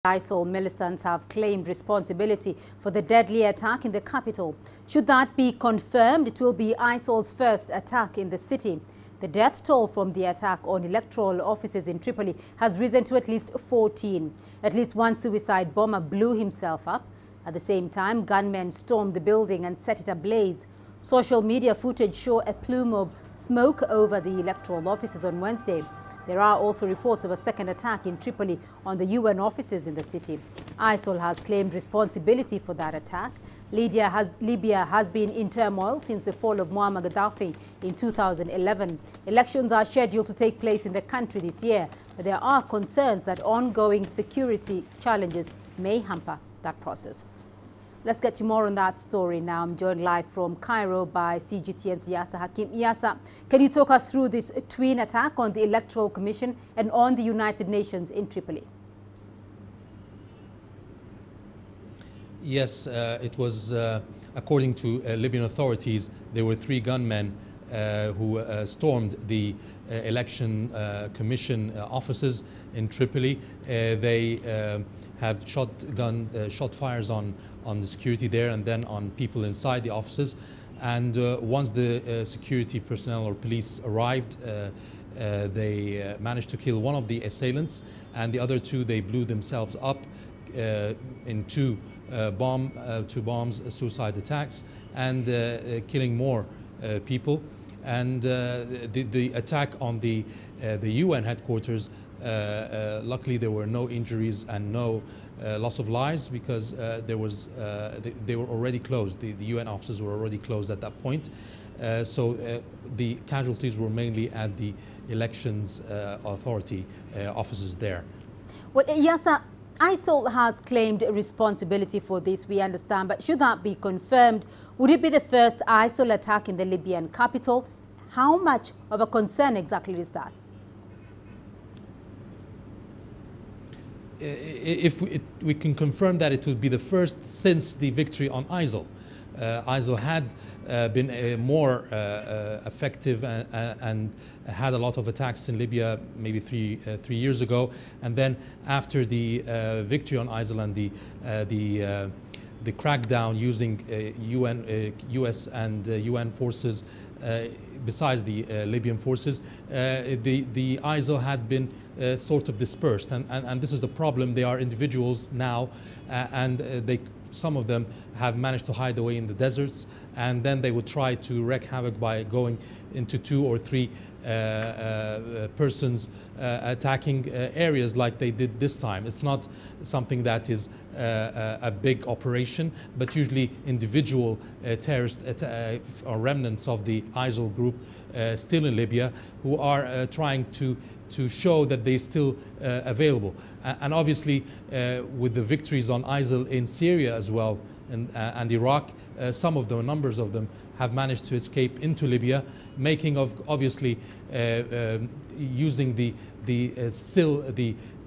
ISIL militants have claimed responsibility for the deadly attack in the capital. Should that be confirmed, it will be ISIL's first attack in the city. The death toll from the attack on electoral offices in Tripoli has risen to at least 14. At least one suicide bomber blew himself up. At the same time, gunmen stormed the building and set it ablaze. Social media footage show a plume of smoke over the electoral offices on Wednesday. There are also reports of a second attack in Tripoli on the UN offices in the city. ISIL has claimed responsibility for that attack. Libya has been in turmoil since the fall of Muammar Gaddafi in 2011. Elections are scheduled to take place in the country this year, but there are concerns that ongoing security challenges may hamper that process. Let's get you more on that story now. I'm joined live from Cairo by CGTN's Yasa Hakim. Yasa, can you talk us through this twin attack on the Electoral Commission and on the United Nations in Tripoli? Yes, it was, according to Libyan authorities, there were 3 gunmen who stormed the election commission offices in Tripoli. They have shot fires on the security there and then on people inside the offices. And once the security personnel or police arrived, they managed to kill one of the assailants, and the other 2, they blew themselves up in two bombs, suicide attacks, and killing more people. And the attack on the UN headquarters, luckily there were no injuries and no loss of lives, because they were already closed. The UN offices were already closed at that point. So the casualties were mainly at the elections authority offices there. Well, Yasa, ISIL has claimed responsibility for this, we understand, but should that be confirmed, would it be the first ISIL attack in the Libyan capital? How much of a concern exactly is that? If we can confirm that, it would be the first since the victory on ISIL. ISIL had been more effective and had a lot of attacks in Libya maybe three years ago, and then after the victory on ISIL and the crackdown using US and UN forces besides the Libyan forces, the ISIL had been sort of dispersed, and this is the problem. They are individuals now, and some of them have managed to hide away in the deserts, and then they would try to wreak havoc by going into 2 or 3 persons attacking areas like they did this time. It's not something that is a big operation, but usually individual terrorist or remnants of the ISIL group still in Libya who are trying to show that they're still available. And obviously with the victories on ISIL in Syria as well and Iraq, some of them, numbers of them, have managed to escape into Libya, making obviously using the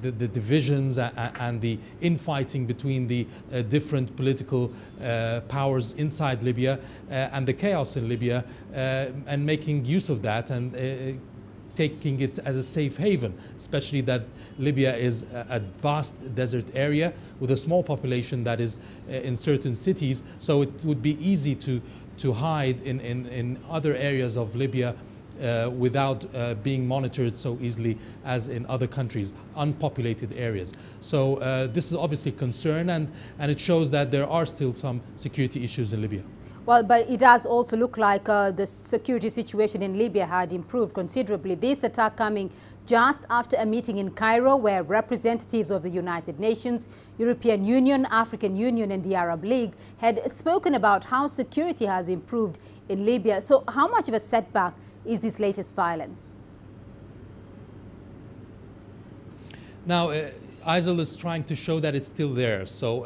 divisions and the infighting between the different political powers inside Libya and the chaos in Libya, and making use of that and taking it as a safe haven, especially that Libya is a vast desert area with a small population that is in certain cities, so it would be easy to hide in other areas of Libya without being monitored so easily as in other countries, unpopulated areas. So this is obviously a concern, and it shows that there are still some security issues in Libya. Well, but it does also look like the security situation in Libya had improved considerably. This attack coming just after a meeting in Cairo where representatives of the United Nations, European Union, African Union and the Arab League had spoken about how security has improved in Libya. So how much of a setback is this latest violence? Now, ISIL is trying to show that it's still there. So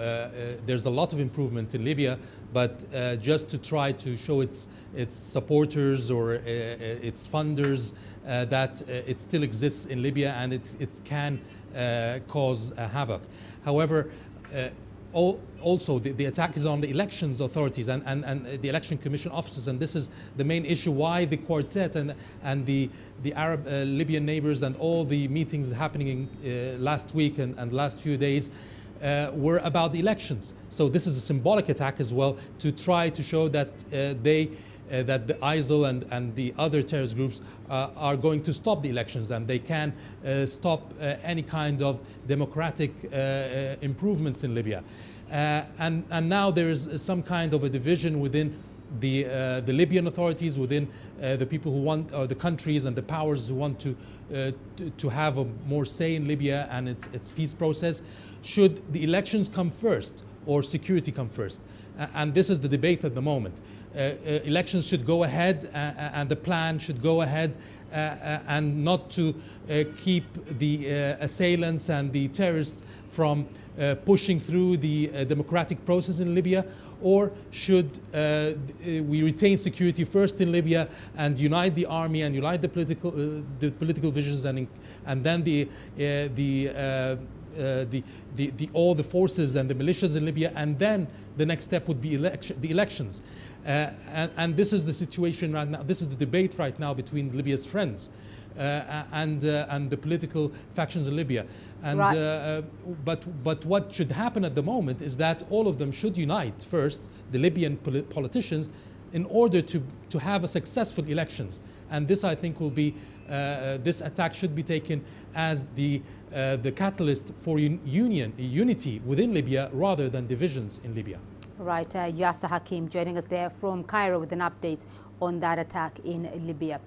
there's a lot of improvement in Libya, but just to try to show its supporters or its funders that it still exists in Libya and it can cause havoc. However, also the attack is on the elections authorities and the election commission offices, and this is the main issue why the quartet and the Arab Libyan neighbors and all the meetings happening last week and last few days were about the elections. So this is a symbolic attack as well to try to show that that the ISIL and the other terrorist groups are going to stop the elections, and they can stop any kind of democratic improvements in Libya. And now there is some kind of a division within the Libyan authorities, within the people who want, or the countries and the powers who want to have a more say in Libya and its peace process. Should the elections come first or security come first? And this is the debate at the moment. Elections should go ahead and the plan should go ahead and not to keep the assailants and the terrorists from pushing through the democratic process in Libya, or should we retain security first in Libya and unite the army and unite the political visions and then all the forces and the militias in Libya, and then the next step would be the elections. And this is the situation right now. This is the debate right now between Libya's friends and the political factions in Libya. And right. But what should happen at the moment is that all of them should unite first, the Libyan politicians, in order to have a successful elections. And this, I think, will be this attack should be taken as the catalyst for unity within Libya rather than divisions in Libya. Right, Yasser Hakim joining us there from Cairo with an update on that attack in Libya.